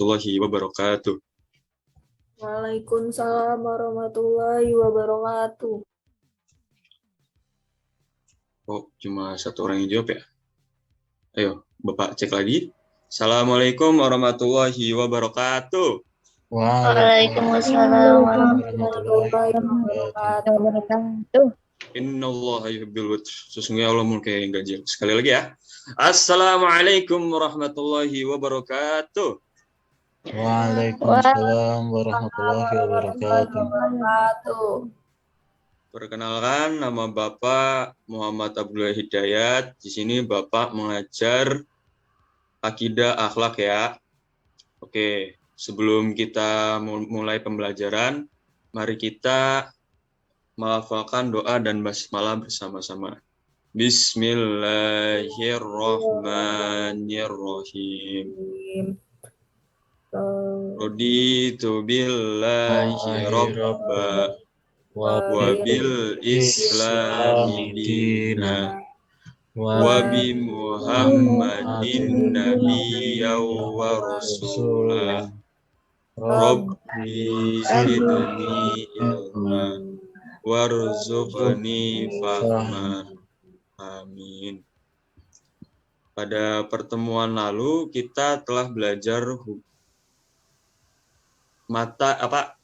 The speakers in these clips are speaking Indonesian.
warahmatullahi wabarakatuh. Waalaikumsalam warahmatullahi wabarakatuh. Oh, cuma satu orang yang jawab ya? Ayo, Bapak cek lagi. Assalamualaikum warahmatullahi wabarakatuh. Waalaikumsalam Warahmatullahi wabarakatuh. Innallaha yuhibbul wud. Sesungguhnya Allah mulai yang ganjil. Sekali lagi ya. Assalamualaikum warahmatullahi wabarakatuh. Waalaikumsalam warahmatullahi wabarakatuh. Perkenalkan, nama Bapak Muhammad Abdullah Hidayat. Di sini Bapak mengajar akidah akhlak ya. Oke, sebelum kita mulai pembelajaran, mari kita melafalkan doa dan basmalah bersama-sama. Bismillahirrahmanirrahim. Raditu billahi rabba wa bil islami dina wa bi Muhammadin nabiyya wa rasulah. Rabbi zidni ilma warzuqni fahma. Amin. Pada pertemuan lalu kita telah belajar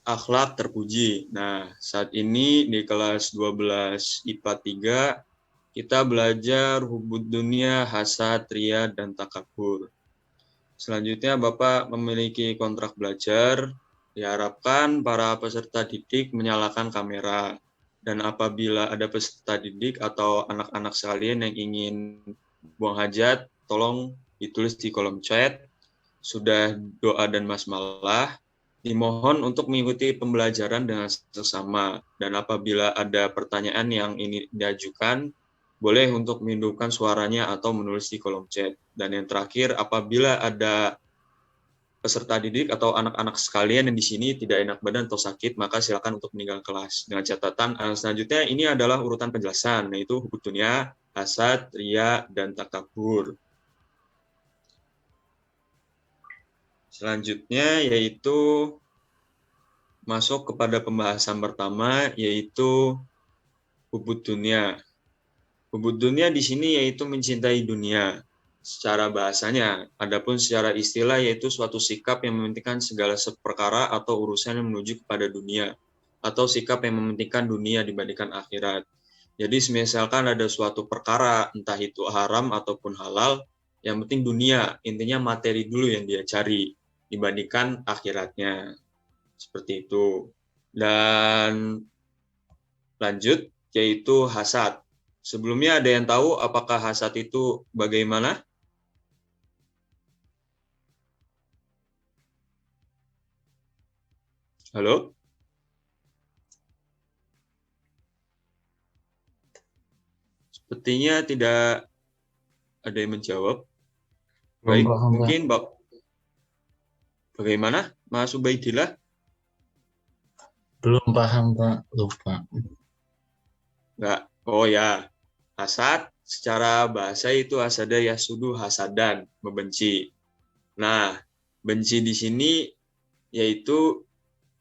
akhlak terpuji. Nah, saat ini di kelas 12 IPA 3 kita belajar hubud dunia, hasad, riya, dan takabur. Selanjutnya Bapak memiliki kontrak belajar. Diharapkan para peserta didik menyalakan kamera. Dan apabila ada peserta didik atau anak-anak sekalian yang ingin buang hajat, tolong ditulis di kolom chat. Sudah doa dan basmalah. Dimohon untuk mengikuti pembelajaran dengan sesama. Dan apabila ada pertanyaan yang ini diajukan, boleh untuk menghidupkan suaranya atau menulis di kolom chat. Dan yang terakhir, apabila ada peserta didik atau anak-anak sekalian yang di sini tidak enak badan atau sakit, maka silakan untuk meninggal kelas. Dengan catatan, selanjutnya ini adalah urutan penjelasan, yaitu hubud dunia, hasad, riya, dan takabur. Selanjutnya yaitu masuk kepada pembahasan pertama, yaitu hubud dunia. Hubud dunia di sini yaitu mencintai dunia secara bahasanya. Adapun secara istilah yaitu suatu sikap yang mementingkan segala perkara atau urusan yang menuju kepada dunia, atau sikap yang mementingkan dunia dibandingkan akhirat. Jadi misalkan ada suatu perkara, entah itu haram ataupun halal, yang penting dunia, intinya materi dulu yang dia cari dibandingkan akhiratnya. Seperti itu. Dan lanjut, yaitu hasad. Sebelumnya ada yang tahu apakah hasad itu bagaimana? Halo? Sepertinya tidak ada yang menjawab. Baik, mungkin bagaimana, Mas Ubaidillah? Belum paham, Pak. Lupa. Enggak. Oh ya, hasad secara bahasa itu hasada yasudu hasadan, membenci. Nah, benci di sini yaitu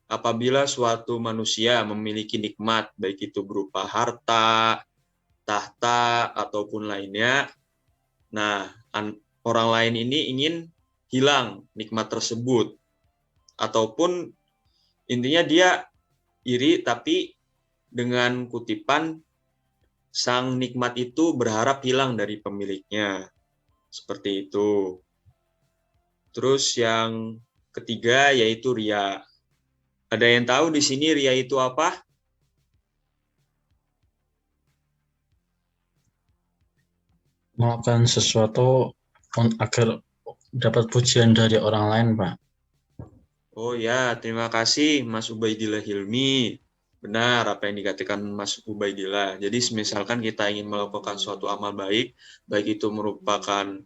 apabila suatu manusia memiliki nikmat, baik itu berupa harta, tahta, ataupun lainnya. Nah, orang lain ini ingin hilang nikmat tersebut. Ataupun intinya dia iri, tapi dengan kutipan sang nikmat itu berharap hilang dari pemiliknya. Seperti itu. Terus yang ketiga yaitu riya. Ada yang tahu di sini riya itu apa? Melakukan sesuatu agar dapat pujian dari orang lain, Pak. Oh ya, terima kasih Mas Ubaidillah Hilmi. Benar apa yang dikatakan Mas Ubaidillah. Jadi misalkan kita ingin melakukan suatu amal baik, baik itu merupakan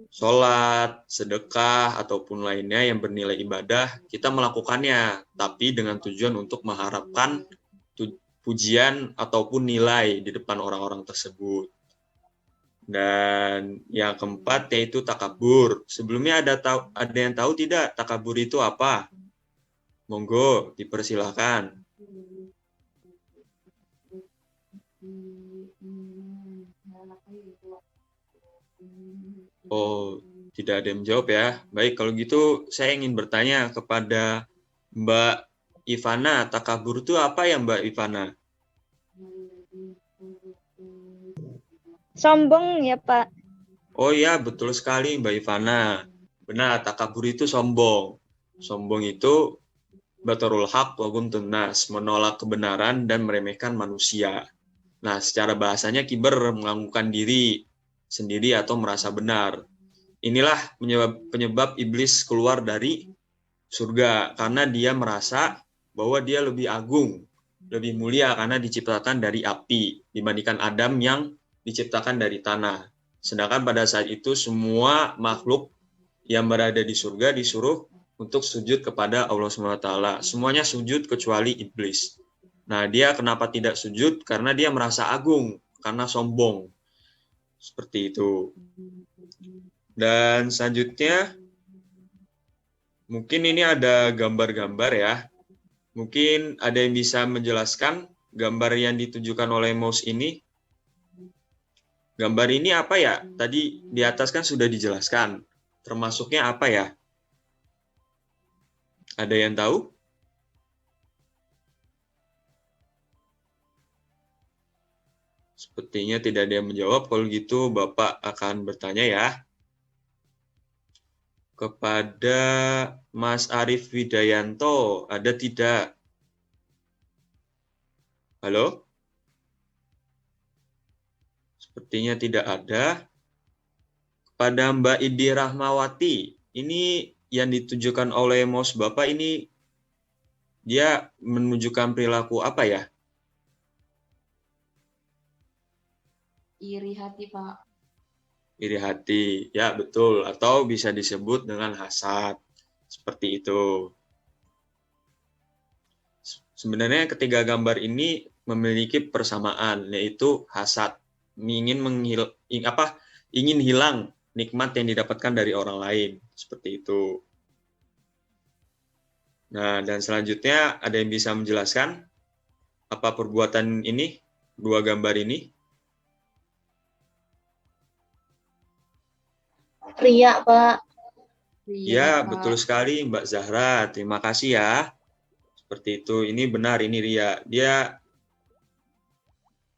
sholat, sedekah, ataupun lainnya yang bernilai ibadah, kita melakukannya, tapi dengan tujuan untuk mengharapkan pujian ataupun nilai di depan orang-orang tersebut. Dan yang keempat yaitu takabur. Sebelumnya ada yang tahu tidak takabur itu apa? Monggo, dipersilahkan. Oh, tidak ada yang menjawab ya. Baik, kalau gitu saya ingin bertanya kepada Mbak Ivana, takabur itu apa ya Mbak Ivana? Sombong ya, Pak. Oh ya, betul sekali Mbak Ivana. Benar, takabur itu sombong. Sombong itu batarul haq wa ghamtun nas, menolak kebenaran dan meremehkan manusia. Nah, secara bahasanya kiber menganggukkan diri sendiri atau merasa benar. Inilah penyebab iblis keluar dari surga, karena dia merasa bahwa dia lebih agung, lebih mulia karena diciptakan dari api dibandingkan Adam yang diciptakan dari tanah. Sedangkan pada saat itu semua makhluk yang berada di surga disuruh untuk sujud kepada Allah SWT. Semuanya sujud kecuali iblis. Nah, dia kenapa tidak sujud? Karena dia merasa agung, karena sombong. Seperti itu. Dan selanjutnya, mungkin ini ada gambar-gambar ya. Mungkin ada yang bisa menjelaskan gambar yang ditujukan oleh mouse ini. Gambar ini apa ya? Tadi di atas kan sudah dijelaskan. Termasuknya apa ya? Ada yang tahu? Sepertinya tidak ada yang menjawab. Kalau gitu Bapak akan bertanya ya. Kepada Mas Arief Widayanto, ada tidak? Halo? Sepertinya tidak ada. Kepada Mbak Idi Rahmawati, ini yang ditujukan oleh mouse Bapak ini, dia menunjukkan perilaku apa ya? Iri hati, Pak. Iri hati, ya betul. Atau bisa disebut dengan hasad. Seperti itu. Sebenarnya ketiga gambar ini memiliki persamaan, yaitu hasad. Ingin hilang nikmat yang didapatkan dari orang lain. Seperti itu. Nah, dan selanjutnya ada yang bisa menjelaskan apa perbuatan ini, dua gambar ini? Ria, Pak. Ya, Pak. betul sekali Mbak Zahra. Terima kasih ya. Seperti itu. Ini benar, ini ria. Dia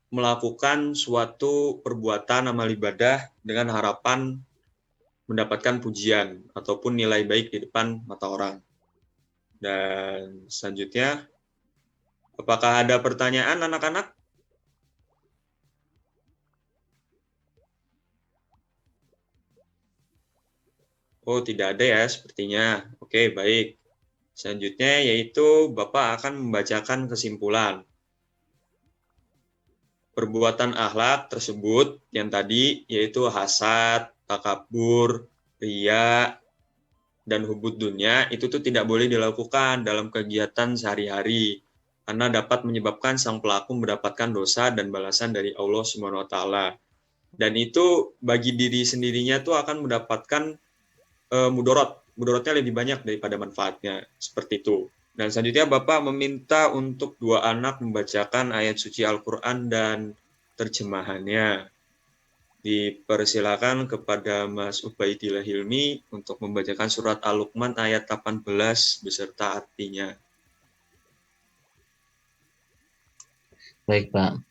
melakukan suatu perbuatan amal ibadah dengan harapan mendapatkan pujian ataupun nilai baik di depan mata orang. Dan selanjutnya, apakah ada pertanyaan anak-anak? Oh, tidak ada ya sepertinya. Oke, baik. Selanjutnya yaitu Bapak akan membacakan kesimpulan. Perbuatan akhlak tersebut yang tadi yaitu hasad, takabur, riya, dan hubud dunia itu tuh tidak boleh dilakukan dalam kegiatan sehari-hari karena dapat menyebabkan sang pelaku mendapatkan dosa dan balasan dari Allah Subhanahu wa taala. Dan itu bagi diri sendirinya tuh akan mendapatkan mudorotnya lebih banyak daripada manfaatnya, seperti itu. Dan selanjutnya Bapak meminta untuk dua anak membacakan ayat suci Al-Quran dan terjemahannya. Dipersilakan kepada Mas Ubaidillah Hilmi untuk membacakan surat Al-Luqman ayat 18 beserta artinya. Baik, Pak.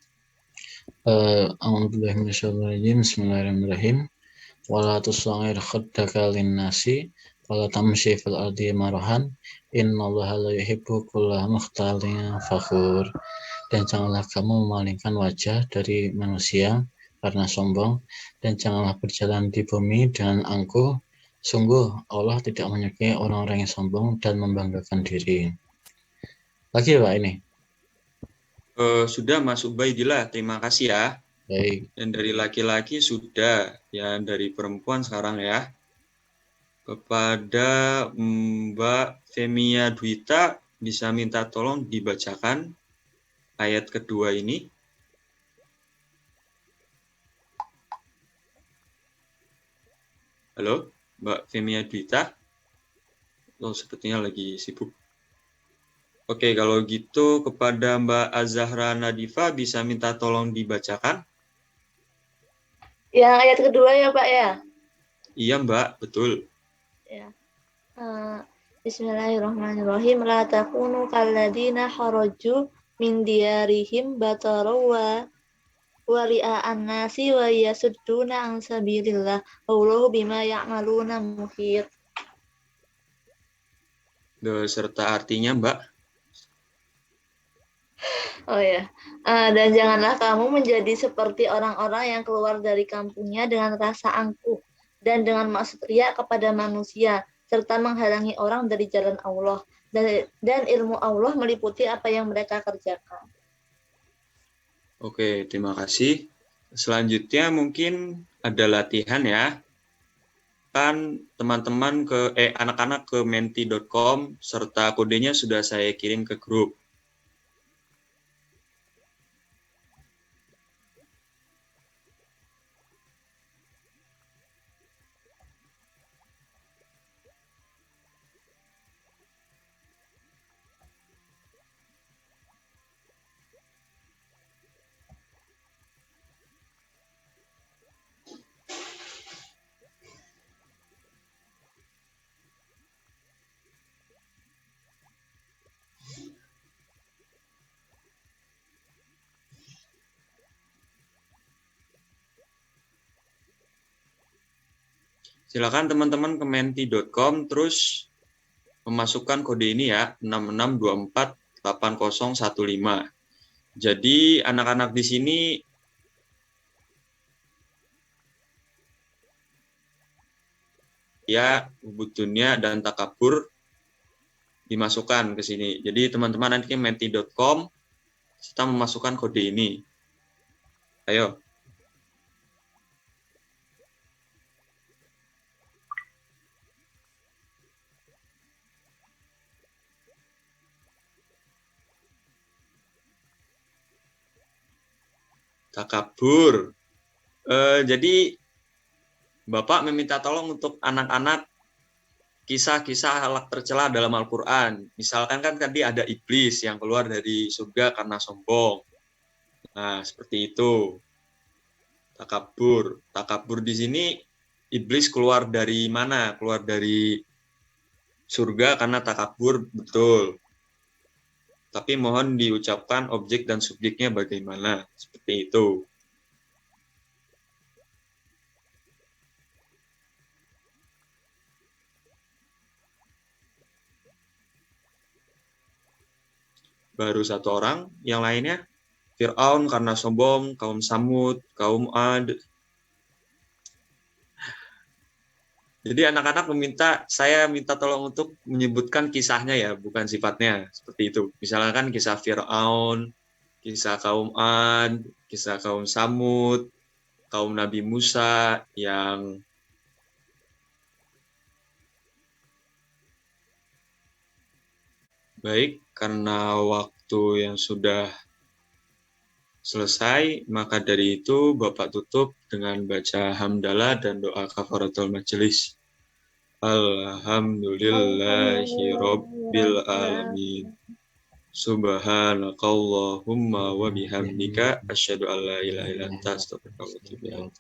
Bismillahirrahmanirrahim. Wala tusangir khaddaka linnasi wala tamshi fil ardi marahan innallaha la yuhibbu kulla mukhtalin fakhur. Dan janganlah kamu memalingkan wajah dari manusia karena sombong, dan janganlah berjalan di bumi dengan angkuh. Sungguh Allah tidak menyukai orang-orang yang sombong dan membanggakan diri. Lagi Pak ini. Sudah Mas Ubaidillah, terima kasih ya. Baik. Dan dari laki-laki sudah, yang dari perempuan sekarang ya. Kepada Mbak Femia Dwita, bisa minta tolong dibacakan ayat kedua ini. Halo, Mbak Femia Dwita? Oh, sepertinya lagi sibuk. Oke, kalau gitu kepada Mbak Azahra Nadifa bisa minta tolong dibacakan? Yang ayat kedua ya Pak ya? Iya Mbak, betul. Ya. Bismillahirrahmanirrahim. La takunu kalladina kharaju min diyarihim bataru wa ria'an nasi wa yasudduna an sabilillah. Wallahu bima ya'maluna muhit. Beserta artinya Mbak. Oh ya. Dan janganlah kamu menjadi seperti orang-orang yang keluar dari kampungnya dengan rasa angkuh dan dengan maksud riya kepada manusia serta menghalangi orang dari jalan Allah dan ilmu Allah meliputi apa yang mereka kerjakan. Oke, terima kasih. Selanjutnya mungkin ada latihan ya. Kan teman-teman anak-anak ke menti.com serta kodenya sudah saya kirim ke grup. Silakan teman-teman ke menti.com terus memasukkan kode ini ya, 66248015. Jadi anak-anak di sini ya butuhnya dan takabur dimasukkan ke sini. Jadi teman-teman nanti ke menti.com kita memasukkan kode ini. Ayo. Takabur. Jadi Bapak meminta tolong untuk anak-anak kisah-kisah halak tercela dalam Al-Quran. Misalkan kan tadi ada iblis yang keluar dari surga karena sombong. Nah, seperti itu. Takabur. Takabur di sini iblis keluar dari mana? Keluar dari surga karena takabur, betul. Tapi mohon diucapkan objek dan subjeknya bagaimana. Seperti itu. Baru satu orang, yang lainnya Fir'aun karena sombong, kaum Samud, kaum Ad. Jadi anak-anak saya minta tolong untuk menyebutkan kisahnya ya, bukan sifatnya, seperti itu. Misalkan kisah Fir'aun, kisah kaum Ad, kisah kaum Samud, kaum Nabi Musa yang baik. Karena waktu yang sudah selesai, maka dari itu Bapak tutup dengan baca hamdalah dan doa kafaratul majelis. Alhamdulillahi Rabbil Alamin. Subhanakallahumma wa bihamdika asyhadu an la ilaha illa anta astaghfiruka wa atubu ilaik.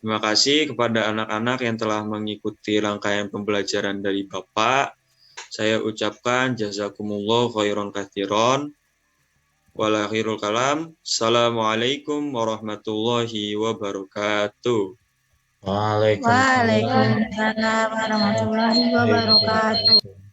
Terima kasih kepada anak-anak yang telah mengikuti rangkaian pembelajaran dari Bapak. Saya ucapkan jazakumullah khairan katsiran. Walakhirul kalam. Assalamualaikum warahmatullahi wabarakatuh. Waalaikumsalam Waalaikumsalam warahmatullahi wabarakatuh.